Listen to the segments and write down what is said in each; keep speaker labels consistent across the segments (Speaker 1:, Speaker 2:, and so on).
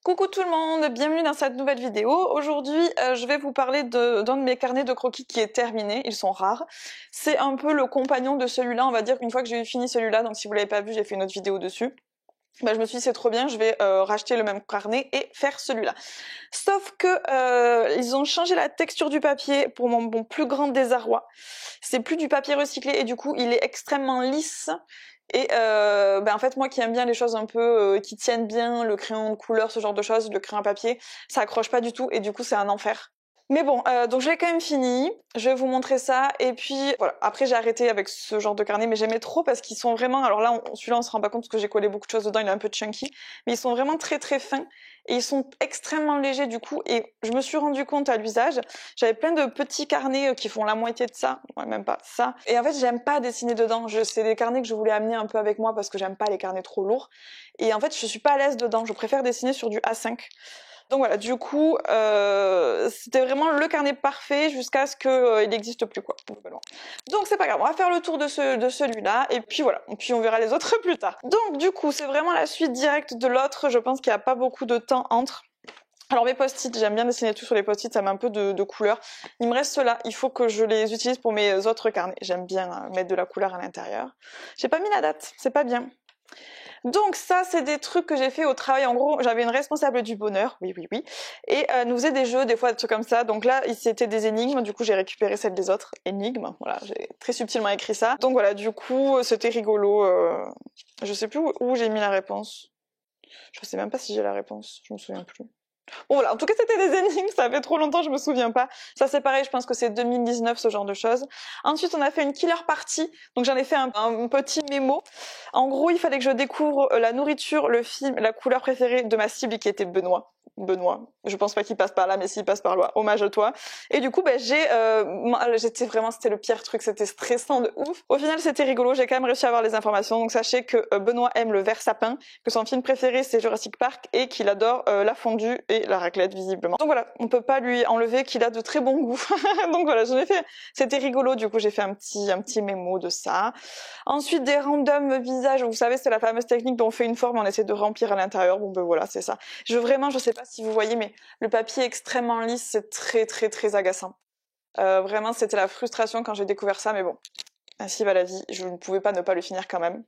Speaker 1: Coucou tout le monde, bienvenue dans cette nouvelle vidéo. Aujourd'hui, je vais vous parler d'un de mes carnets de croquis qui est terminé, ils sont rares. C'est un peu le compagnon de celui-là, on va dire qu'une fois que j'ai fini celui-là, donc si vous l'avez pas vu, j'ai fait une autre vidéo dessus. Bah, je me suis dit c'est trop bien, je vais racheter le même carnet et faire celui-là. Sauf que ils ont changé la texture du papier pour mon plus grand désarroi. C'est plus du papier recyclé et du coup il est extrêmement lisse. Et en fait moi qui aime bien les choses un peu qui tiennent bien, le crayon de couleur, ce genre de choses, le crayon à papier, ça accroche pas du tout et du coup c'est un enfer. Mais bon, donc je l'ai quand même fini, je vais vous montrer ça, et puis voilà, après j'ai arrêté avec ce genre de carnet, mais j'aimais trop parce qu'ils sont vraiment, alors là celui-là on se rend pas compte parce que j'ai collé beaucoup de choses dedans, il est un peu chunky, mais ils sont vraiment très très fins, et ils sont extrêmement légers du coup, et je me suis rendu compte à l'usage, j'avais plein de petits carnets qui font la moitié de ça, ouais, même pas ça, et en fait j'aime pas dessiner dedans, c'est des carnets que je voulais amener un peu avec moi parce que j'aime pas les carnets trop lourds, et en fait je suis pas à l'aise dedans, je préfère dessiner sur du A5. Donc voilà, du coup, c'était vraiment le carnet parfait jusqu'à ce qu'il n'existe plus, quoi. Donc c'est pas grave, on va faire le tour de celui-là, et puis voilà, et puis on verra les autres plus tard. Donc du coup, c'est vraiment la suite directe de l'autre, je pense qu'il n'y a pas beaucoup de temps entre. Alors mes post-it, j'aime bien dessiner tout sur les post-it, ça met un peu de couleur. Il me reste ceux-là, il faut que je les utilise pour mes autres carnets. J'aime bien mettre de la couleur à l'intérieur. J'ai pas mis la date, c'est pas bien. Donc ça, c'est des trucs que j'ai fait au travail. En gros, j'avais une responsable du bonheur, oui, et nous faisait des jeux, des fois des trucs comme ça. Donc là, c'était des énigmes. Du coup, j'ai récupéré celles des autres énigmes. Voilà, j'ai très subtilement écrit ça. Donc voilà, du coup, c'était rigolo. Je sais plus où j'ai mis la réponse. Je sais même pas si j'ai la réponse. Je me souviens plus. Bon voilà, en tout cas c'était des énigmes, ça fait trop longtemps, je me souviens pas. Ça c'est pareil, je pense que c'est 2019 ce genre de choses. Ensuite on a fait une killer party, donc j'en ai fait un petit mémo. En gros il fallait que je découvre la nourriture, le film, la couleur préférée de ma cible qui était Benoît. Je pense pas qu'il passe par là, mais s'il passe par là, hommage à toi. Et du coup, c'était le pire truc, c'était stressant de ouf. Au final, c'était rigolo, j'ai quand même réussi à avoir les informations. Donc sachez que Benoît aime le vert sapin, que son film préféré c'est Jurassic Park et qu'il adore la fondue et la raclette visiblement. Donc voilà, on peut pas lui enlever qu'il a de très bons goûts. Donc voilà, j'en ai fait, c'était rigolo. Du coup, j'ai fait un petit mémo de ça. Ensuite, des random visages. Vous savez, c'est la fameuse technique dont on fait une forme et on essaie de remplir à l'intérieur. Bon ben voilà, c'est ça. Je sais pas si vous voyez, mais le papier est extrêmement lisse, c'est très très très agaçant. Vraiment, c'était la frustration quand j'ai découvert ça, mais bon, ainsi va la vie, je ne pouvais pas ne pas le finir quand même.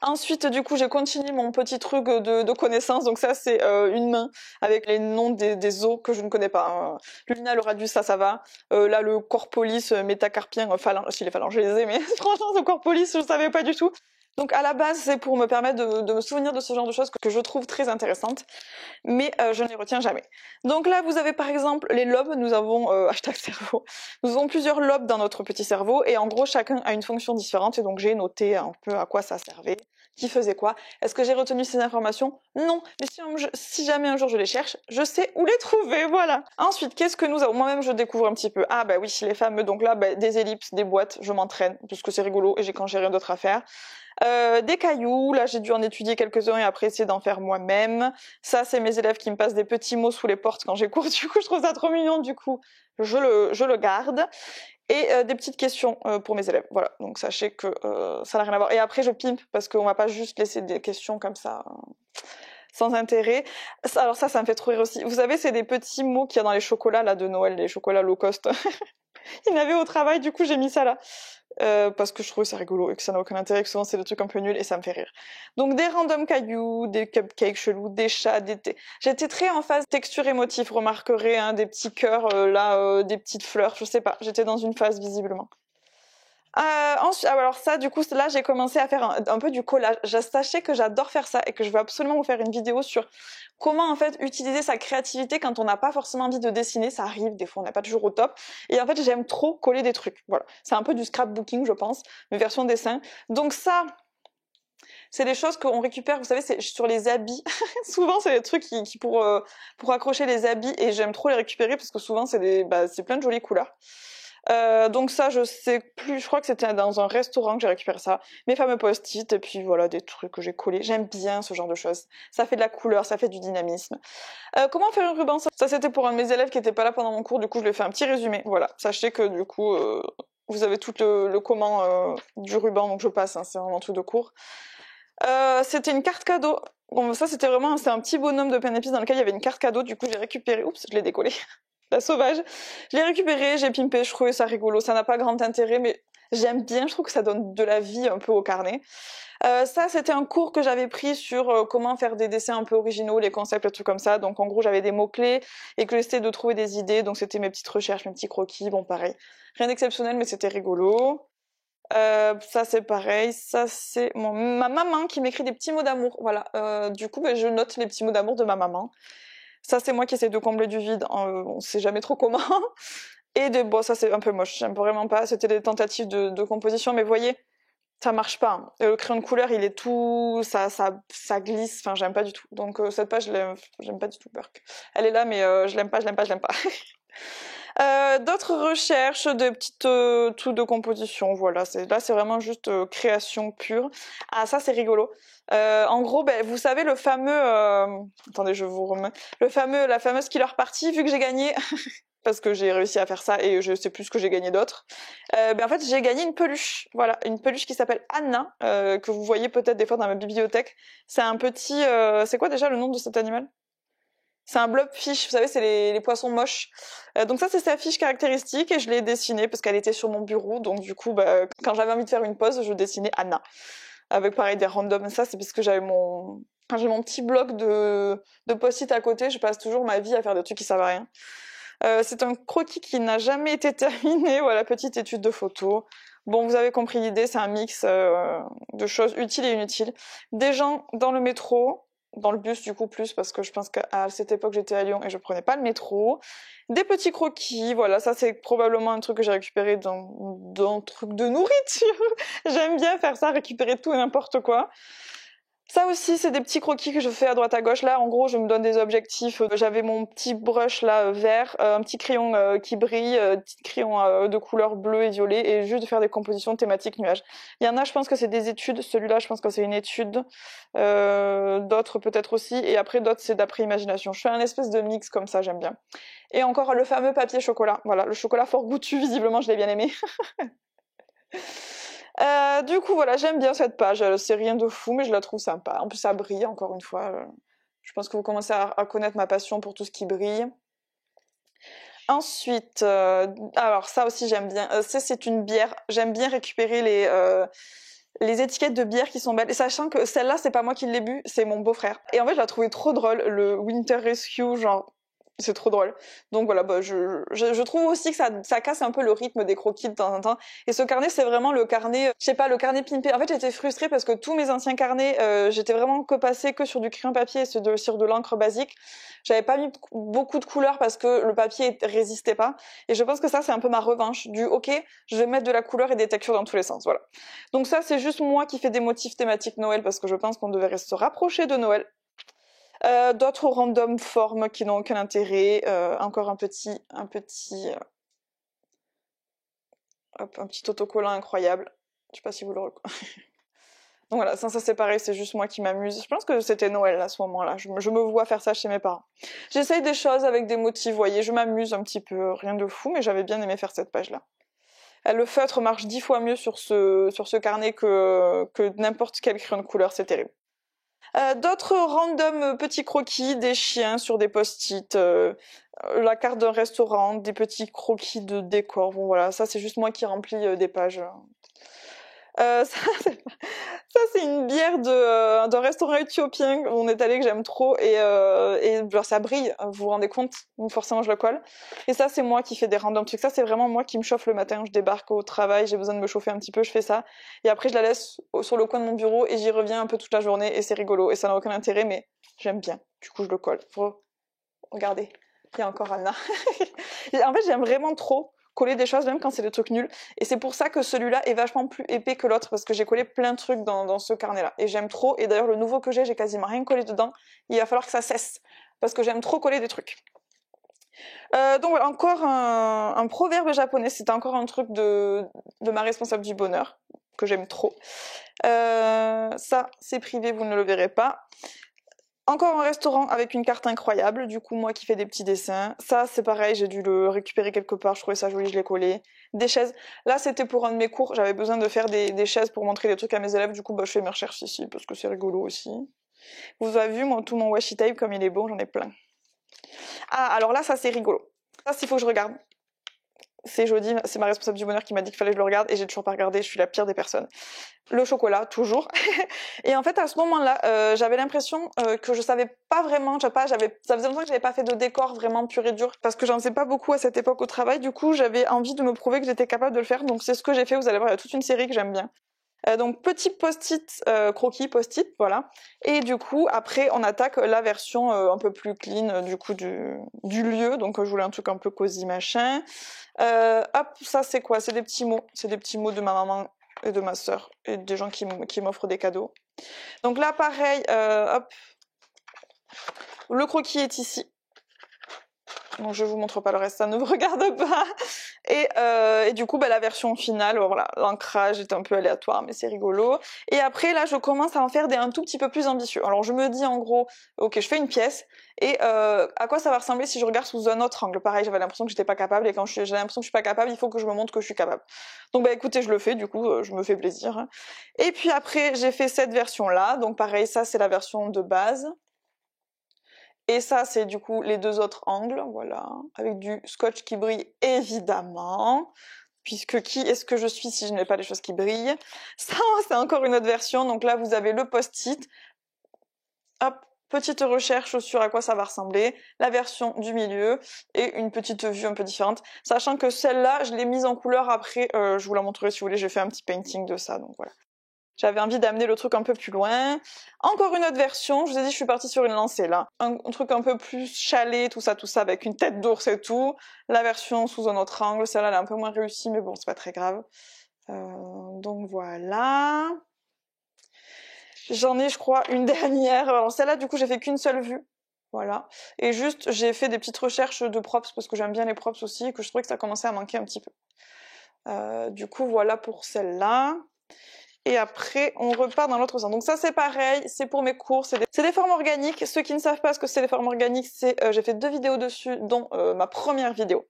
Speaker 1: Ensuite, du coup, j'ai continué mon petit truc de connaissances. Donc ça, c'est une main avec les noms des os que je ne connais pas. Le Lina, le Radius, ça va. Là, le Corpolis, métacarpien, si les phalanges, je les ai, mais franchement, ce Corpolis, je savais pas du tout. Donc à la base, c'est pour me permettre de me souvenir de ce genre de choses que je trouve très intéressantes, mais je ne les retiens jamais. Donc là, vous avez par exemple les lobes, nous avons, hashtag cerveau, nous avons plusieurs lobes dans notre petit cerveau, et en gros, chacun a une fonction différente, et donc j'ai noté un peu à quoi ça servait, qui faisait quoi. Est-ce que j'ai retenu ces informations? Non, mais si jamais un jour je les cherche, je sais où les trouver, voilà. Ensuite, qu'est-ce que nous avons? Moi-même, je découvre un petit peu. Ah bah oui, les fameux, donc là, des ellipses, des boîtes, je m'entraîne, parce que c'est rigolo, et quand j'ai rien d'autre à faire. Des cailloux, là j'ai dû en étudier quelques-uns et après essayer d'en faire moi-même. Ça c'est mes élèves qui me passent des petits mots sous les portes quand j'ai cours, du coup je trouve ça trop mignon, du coup je le garde. Et des petites questions pour mes élèves, voilà, donc sachez que ça n'a rien à voir. Et après je pimpe parce qu'on va pas juste laisser des questions comme ça sans intérêt. Alors ça me fait trop rire aussi. Vous savez, c'est des petits mots qu'il y a dans les chocolats là de Noël, les chocolats low cost. Il y en avait au travail, du coup j'ai mis ça là. Parce que je trouvais ça rigolo et que ça n'a aucun intérêt, que souvent c'est des trucs un peu nuls et ça me fait rire. Donc des random cailloux, des cupcakes chelous, des chats, j'étais très en phase texture émotive, vous remarquerez, hein, des petits cœurs, des petites fleurs, je sais pas, j'étais dans une phase visiblement. Ensuite, alors ça, du coup, là, j'ai commencé à faire un peu du collage. Sachez que j'adore faire ça et que je veux absolument vous faire une vidéo sur comment, en fait, utiliser sa créativité quand on n'a pas forcément envie de dessiner. Ça arrive, des fois, on n'est pas toujours au top. Et en fait, j'aime trop coller des trucs. Voilà. C'est un peu du scrapbooking, je pense, mais version dessin. Donc ça, c'est des choses qu'on récupère, vous savez, c'est sur les habits. Souvent, c'est des trucs qui pour accrocher les habits et j'aime trop les récupérer parce que souvent, c'est plein de jolies couleurs. Donc ça, je sais plus, je crois que c'était dans un restaurant que j'ai récupéré ça, mes fameux post-it, et puis voilà, des trucs que j'ai collés. J'aime bien ce genre de choses. Ça fait de la couleur, ça fait du dynamisme. Comment faire un ruban? Ça c'était pour un de mes élèves qui était pas là pendant mon cours, du coup je lui ai fait un petit résumé. Voilà, sachez que du coup, vous avez tout le comment du ruban, donc je passe, hein, c'est vraiment un truc de cours. C'était une carte cadeau Bon, ça c'était vraiment, c'est un petit bonhomme de pain d'épices dans lequel il y avait une carte cadeau, du coup j'ai récupéré, oups, je l'ai décollé, la sauvage. Je l'ai récupéré, j'ai pimpé, je trouvais ça rigolo, ça n'a pas grand intérêt, mais j'aime bien, je trouve que ça donne de la vie un peu au carnet. Ça, c'était un cours que j'avais pris sur comment faire des dessins un peu originaux, les concepts, les trucs comme ça. Donc en gros, j'avais des mots-clés et que j'essayais de trouver des idées. Donc c'était mes petites recherches, mes petits croquis. Bon, pareil. Rien d'exceptionnel, mais c'était rigolo. Ça c'est pareil, ça c'est ma maman qui m'écrit des petits mots d'amour. Voilà, du coup je note les petits mots d'amour de ma maman. Ça c'est moi qui essaie de combler du vide, on sait jamais trop comment. Et bon ça c'est un peu moche, j'aime vraiment pas, c'était des tentatives de composition, mais vous voyez, ça marche pas. Hein. Le crayon de couleur il est tout, ça glisse, enfin j'aime pas du tout. Donc cette page j'aime pas du tout, Burk. Elle est là mais je l'aime pas. D'autres recherches, de petites trucs de composition, voilà. Là, c'est vraiment juste création pure. Ah, ça, c'est rigolo. En gros, ben, vous savez le fameux, attendez, je vous remets, la fameuse killer party. Vu que j'ai gagné, parce que j'ai réussi à faire ça et je sais plus ce que j'ai gagné d'autre. Ben en fait, j'ai gagné une peluche. Voilà, une peluche qui s'appelle Anna, que vous voyez peut-être des fois dans ma bibliothèque. C'est un petit, c'est quoi déjà le nom de cet animal? C'est un blobfish, vous savez, c'est les poissons moches. Donc ça, c'est sa fiche caractéristique et je l'ai dessinée parce qu'elle était sur mon bureau. Donc du coup, bah, quand j'avais envie de faire une pause, je dessinais Anna. Avec pareil des randoms. Ça, c'est parce que j'ai mon petit bloc de post-it à côté. Je passe toujours ma vie à faire des trucs qui servent à rien. C'est un croquis qui n'a jamais été terminé. Voilà, petite étude de photo. Bon, vous avez compris l'idée, c'est un mix de choses utiles et inutiles. Des gens dans le métro, dans le bus du coup plus, parce que je pense qu'à cette époque j'étais à Lyon et je prenais pas le métro. Des petits croquis, voilà, ça c'est probablement un truc que j'ai récupéré dans un truc de nourriture. J'aime bien faire ça, récupérer tout et n'importe quoi. Ça aussi, c'est des petits croquis que je fais à droite à gauche. Là, en gros, je me donne des objectifs. J'avais mon petit brush là vert, un petit crayon qui brille, un petit crayon de couleur bleue et violet, et juste de faire des compositions thématiques nuages. Il y en a, je pense que c'est des études. Celui-là, je pense que c'est une étude. D'autres peut-être aussi. Et après, d'autres, c'est d'après imagination. Je fais un espèce de mix comme ça, j'aime bien. Et encore le fameux papier chocolat. Voilà, le chocolat fort goûtu, visiblement, je l'ai bien aimé. Du coup, voilà, j'aime bien cette page. C'est rien de fou, mais je la trouve sympa. En plus, ça brille, encore une fois. Je pense que vous commencez à connaître ma passion pour tout ce qui brille. Ensuite, alors ça aussi, j'aime bien. C'est une bière. J'aime bien récupérer les étiquettes de bière qui sont belles. Et sachant que celle-là, c'est pas moi qui l'ai bu, c'est mon beau-frère. Et en fait, je la trouvais trop drôle, le Winter Rescue, genre... C'est trop drôle. Donc voilà, bah, je trouve aussi que ça casse un peu le rythme des croquis de temps en temps. Et ce carnet, c'est vraiment le carnet, je sais pas, le carnet pimpé. En fait, j'étais frustrée parce que tous mes anciens carnets, j'étais vraiment que passée que sur du crayon papier et sur de l'encre basique. J'avais pas mis beaucoup de couleurs parce que le papier résistait pas. Et je pense que ça, c'est un peu ma revanche du OK, je vais mettre de la couleur et des textures dans tous les sens. Voilà. Donc ça, c'est juste moi qui fais des motifs thématiques Noël parce que je pense qu'on devrait se rapprocher de Noël. D'autres random formes qui n'ont aucun intérêt. Encore un petit autocollant incroyable. Je sais pas si vous le reconnaissez. Donc voilà, ça c'est pareil, c'est juste moi qui m'amuse. Je pense que c'était Noël à ce moment-là. Je me vois faire ça chez mes parents. J'essaye des choses avec des motifs, vous voyez, je m'amuse un petit peu, rien de fou, mais j'avais bien aimé faire cette page-là. Le feutre marche 10 fois mieux sur ce carnet que n'importe quel crayon de couleur, c'est terrible. D'autres random petits croquis, des chiens sur des post-it, la carte d'un restaurant, des petits croquis de décor. Bon voilà, ça c'est juste moi qui remplis des pages. Ça c'est une bière d'un restaurant éthiopien où on est allé que j'aime trop et genre ça brille, vous vous rendez compte? Donc forcément je le colle. Et ça c'est moi qui fais des random trucs. Ça c'est vraiment moi qui me chauffe le matin, je débarque au travail, j'ai besoin de me chauffer un petit peu, je fais ça. Et après je la laisse sur le coin de mon bureau et j'y reviens un peu toute la journée et c'est rigolo et ça n'a aucun intérêt mais j'aime bien. Du coup je le colle. Regardez, il y a encore Anna. En fait j'aime vraiment trop coller des choses même quand c'est des trucs nuls et c'est pour ça que celui-là est vachement plus épais que l'autre parce que j'ai collé plein de trucs dans ce carnet là et j'aime trop et d'ailleurs le nouveau que j'ai quasiment rien collé dedans, il va falloir que ça cesse parce que j'aime trop coller des trucs. Donc voilà, encore un proverbe japonais, c'était encore un truc de ma responsable du bonheur que j'aime trop. Ça c'est privé, vous ne le verrez pas. Encore un restaurant avec une carte incroyable, du coup moi qui fais des petits dessins. Ça c'est pareil, j'ai dû le récupérer quelque part, je trouvais ça joli, je l'ai collé. Des chaises, là c'était pour un de mes cours, j'avais besoin de faire des chaises pour montrer des trucs à mes élèves, du coup bah, je fais mes recherches ici parce que c'est rigolo aussi. Vous avez vu tout mon washi tape comme il est beau, j'en ai plein. Ah, alors là, ça c'est rigolo. Ça, il faut que je regarde. C'est Jodie, c'est ma responsable du bonheur qui m'a dit qu'il fallait que je le regarde et j'ai toujours pas regardé, je suis la pire des personnes. Le chocolat, toujours. Et en fait, à ce moment-là, j'avais l'impression que je savais pas vraiment, ça faisait longtemps que j'avais pas fait de décor vraiment pur et dur, parce que j'en faisais pas beaucoup à cette époque au travail, du coup, j'avais envie de me prouver que j'étais capable de le faire, donc c'est ce que j'ai fait, vous allez voir, il y a toute une série que j'aime bien. Donc petit post-it, croquis post-it, voilà. Et du coup, après, on attaque la version un peu plus clean du coup du lieu. Donc je voulais un truc un peu cosy machin. Hop, ça c'est quoi? C'est des petits mots. C'est des petits mots de ma maman et de ma sœur et des gens qui m'offrent des cadeaux. Donc là, pareil, hop, le croquis est ici. Donc je vous montre pas le reste, ça ne me regarde pas. Et du coup, la version finale, voilà, l'ancrage est un peu aléatoire, mais c'est rigolo. Et après, là, je commence à en faire un tout petit peu plus ambitieux. Alors je me dis en gros, ok, je fais une pièce, et à quoi ça va ressembler si je regarde sous un autre angle? Pareil, j'avais l'impression que j'étais pas capable, et quand j'ai l'impression que je suis pas capable, il faut que je me montre que je suis capable. Donc écoutez, je le fais, du coup, je me fais plaisir. Et puis après, j'ai fait cette version-là, donc pareil, ça c'est la version de base. Et ça, c'est du coup les deux autres angles, voilà, avec du scotch qui brille évidemment, puisque qui est-ce que je suis si je n'ai pas des choses qui brillent? Ça, c'est encore une autre version, donc là, vous avez le post-it, hop, petite recherche sur à quoi ça va ressembler, la version du milieu, et une petite vue un peu différente, sachant que celle-là, je l'ai mise en couleur après, je vous la montrerai si vous voulez, j'ai fait un petit painting de ça, donc voilà. J'avais envie d'amener le truc un peu plus loin. Encore une autre version, je vous ai dit, je suis partie sur une lancée là. Un truc un peu plus chalet, tout ça, avec une tête d'ours et tout. La version sous un autre angle, celle-là, elle est un peu moins réussie, mais bon, c'est pas très grave. Donc voilà. J'en ai, je crois, une dernière. Alors celle-là, du coup, j'ai fait qu'une seule vue. Voilà. Et juste, j'ai fait des petites recherches de props, parce que j'aime bien les props aussi, et que je trouvais que ça commençait à manquer un petit peu. Du coup, voilà pour celle-là. Et après, on repart dans l'autre sens. Donc ça, c'est pareil, c'est pour mes cours, c'est des formes organiques. Ceux qui ne savent pas ce que c'est les formes organiques, j'ai fait 2 vidéos dessus, dont ma première vidéo.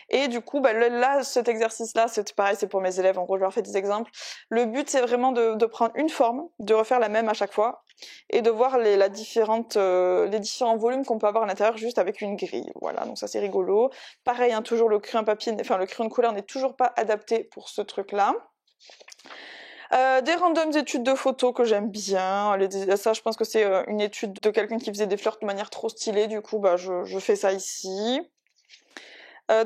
Speaker 1: Et du coup, là, cet exercice-là, c'est pareil, c'est pour mes élèves. En gros, je leur fais des exemples. Le but, c'est vraiment de prendre une forme, de refaire la même à chaque fois, et de voir les différents volumes qu'on peut avoir à l'intérieur juste avec une grille. Voilà, donc ça, c'est rigolo. Pareil, hein, toujours le crayon papier, enfin le crayon de couleur n'est toujours pas adapté pour ce truc-là. Des randoms études de photos que j'aime bien. Ça, je pense que c'est une étude de quelqu'un qui faisait des fleurs de manière trop stylée. Du coup, je fais ça ici.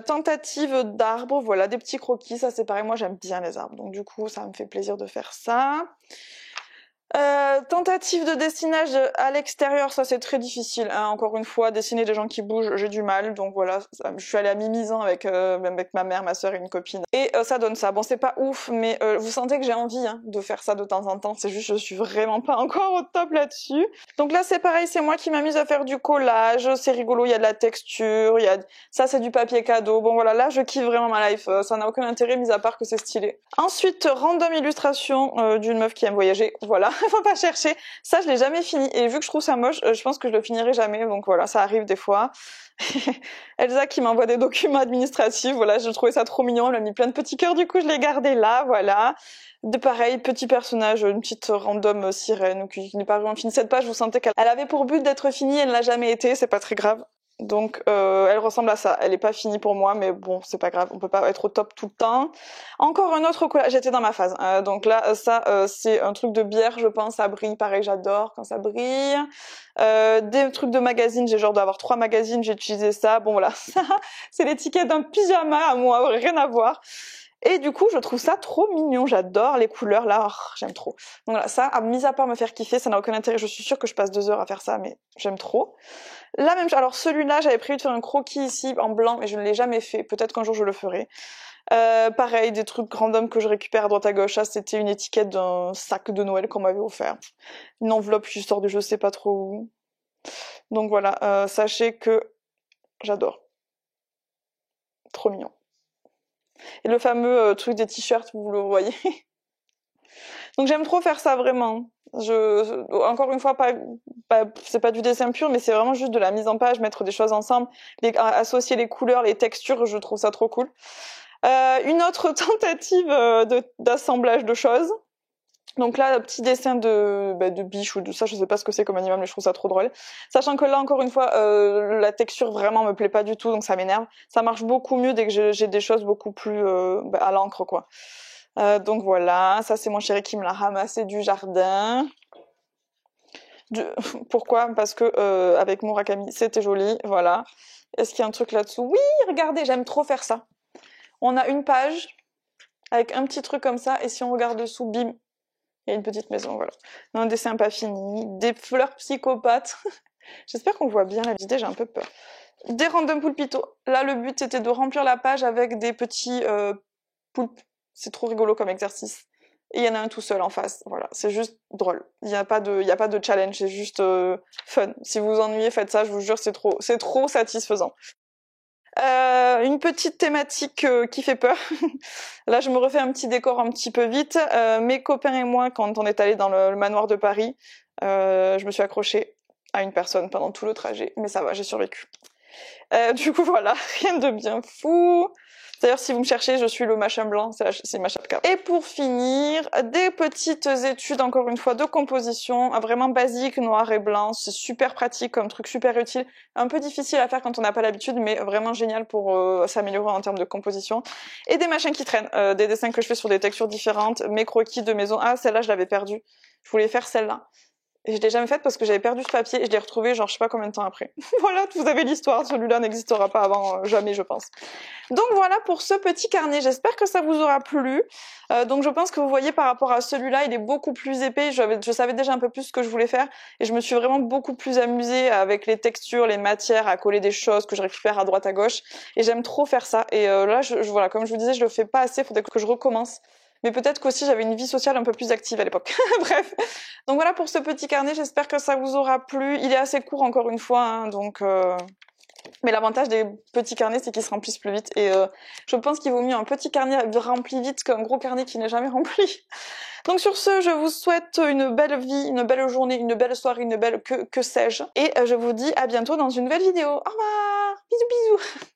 Speaker 1: Tentative d'arbres, voilà, des petits croquis. Ça, c'est pareil, moi, j'aime bien les arbres. Donc, du coup, ça me fait plaisir de faire ça. Tentative de dessinage à l'extérieur, ça c'est très difficile, hein. Encore une fois, dessiner des gens qui bougent, j'ai du mal, donc voilà, je suis allée à Mimizan avec ma mère, ma soeur et une copine, et ça donne ça. Bon, c'est pas ouf, mais vous sentez que j'ai envie de faire ça de temps en temps, c'est juste je suis vraiment pas encore au top là-dessus. Donc là c'est pareil, c'est moi qui m'amuse à faire du collage, c'est rigolo, il y a de la texture, ça c'est du papier cadeau, bon voilà, là je kiffe vraiment ma life, ça n'a aucun intérêt mis à part que c'est stylé. Ensuite, random illustration d'une meuf qui aime voyager, voilà. Faut pas chercher. Ça, je l'ai jamais fini. Et vu que je trouve ça moche, je pense que je le finirai jamais. Donc voilà, ça arrive des fois. Elsa qui m'envoie des documents administratifs. Voilà, je trouvais ça trop mignon. Elle m'a mis plein de petits cœurs. Du coup, je l'ai gardé là. Voilà. De pareil, petit personnage, une petite random sirène qui n'est pas vraiment finie. Cette page, vous sentez qu'elle avait pour but d'être finie. Elle ne l'a jamais été. C'est pas très grave. Donc elle ressemble à ça, elle est pas finie pour moi, mais bon, c'est pas grave, on peut pas être au top tout le temps. Encore un autre collage, j'étais dans ma phase, donc là ça c'est un truc de bière, je pense, ça brille, pareil, j'adore quand ça brille. Des trucs de magazines, j'ai genre d'avoir 3 magazines, j'ai utilisé ça, bon voilà, ça c'est l'étiquette d'un pyjama à moi, rien à voir. Et du coup, je trouve ça trop mignon, j'adore les couleurs là, oh, j'aime trop. Donc voilà, ça, mis à part me faire kiffer, ça n'a aucun intérêt, je suis sûre que je passe 2 heures à faire ça, mais j'aime trop. La même chose, alors celui-là, j'avais prévu de faire un croquis ici en blanc, mais je ne l'ai jamais fait, peut-être qu'un jour je le ferai. Pareil, des trucs random que je récupère à droite à gauche, ça c'était une étiquette d'un sac de Noël qu'on m'avait offert. Une enveloppe qui sort de je sais pas trop où. Donc voilà, sachez que j'adore. Trop mignon. Et le fameux truc des t-shirts, vous le voyez. Donc j'aime trop faire ça vraiment. Encore une fois, c'est pas du dessin pur, mais c'est vraiment juste de la mise en page, mettre des choses ensemble, associer les couleurs, les textures, je trouve ça trop cool. Une autre tentative d'assemblage de choses. Donc là, petit dessin de biche ou de ça, je sais pas ce que c'est comme animal, mais je trouve ça trop drôle. Sachant que là, encore une fois, la texture vraiment me plaît pas du tout, donc ça m'énerve. Ça marche beaucoup mieux dès que j'ai des choses beaucoup plus à l'encre, quoi. Donc voilà, ça c'est mon chéri qui me l'a ramassé du jardin. Pourquoi? Parce que avec Murakami, c'était joli, voilà. Est-ce qu'il y a un truc là-dessous? Oui, regardez, j'aime trop faire ça. On a une page avec un petit truc comme ça, et si on regarde dessous, bim, il y a une petite maison, voilà. Un dessin pas fini, des fleurs psychopathes. J'espère qu'on voit bien la vidéo, j'ai un peu peur. Des random poulpitos. Là, le but, c'était de remplir la page avec des petits poulpes. C'est trop rigolo comme exercice. Et il y en a un tout seul en face, voilà. C'est juste drôle. Il y a pas de challenge, c'est juste fun. Si vous vous ennuyez, faites ça, je vous jure, c'est trop satisfaisant. Une petite thématique qui fait peur. Là, je me refais un petit décor un petit peu vite. Mes copains et moi, quand on est allés dans le manoir de Paris, je me suis accrochée à une personne pendant tout le trajet, mais ça va, j'ai survécu. Du coup, voilà, rien de bien fou. D'ailleurs, si vous me cherchez, je suis le machin blanc, c'est ma chapka. Et pour finir, des petites études, encore une fois, de composition, vraiment basique, noir et blanc. C'est super pratique comme truc, super utile. Un peu difficile à faire quand on n'a pas l'habitude, mais vraiment génial pour s'améliorer en termes de composition. Et des machins qui traînent, des dessins que je fais sur des textures différentes, mes croquis de maison. Ah, celle-là, je l'avais perdue. Je voulais faire celle-là. Et je l'ai jamais faite parce que j'avais perdu ce papier et je l'ai retrouvé genre je sais pas combien de temps après. Voilà, vous avez l'histoire, celui-là n'existera pas avant jamais je pense. Donc voilà pour ce petit carnet, j'espère que ça vous aura plu. Donc je pense que vous voyez par rapport à celui-là, il est beaucoup plus épais, je savais déjà un peu plus ce que je voulais faire et je me suis vraiment beaucoup plus amusée avec les textures, les matières, à coller des choses que je récupère à droite à gauche et j'aime trop faire ça. Et là, voilà, comme je vous disais, je le fais pas assez, faudrait que je recommence. Mais peut-être qu'aussi j'avais une vie sociale un peu plus active à l'époque. Bref. Donc voilà pour ce petit carnet, j'espère que ça vous aura plu. Il est assez court encore une fois, hein, donc... Mais l'avantage des petits carnets, c'est qu'ils se remplissent plus vite. Et je pense qu'il vaut mieux un petit carnet rempli vite qu'un gros carnet qui n'est jamais rempli. Donc sur ce, je vous souhaite une belle vie, une belle journée, une belle soirée, une belle que sais-je. Et je vous dis à bientôt dans une nouvelle vidéo. Au revoir. Bisous bisous.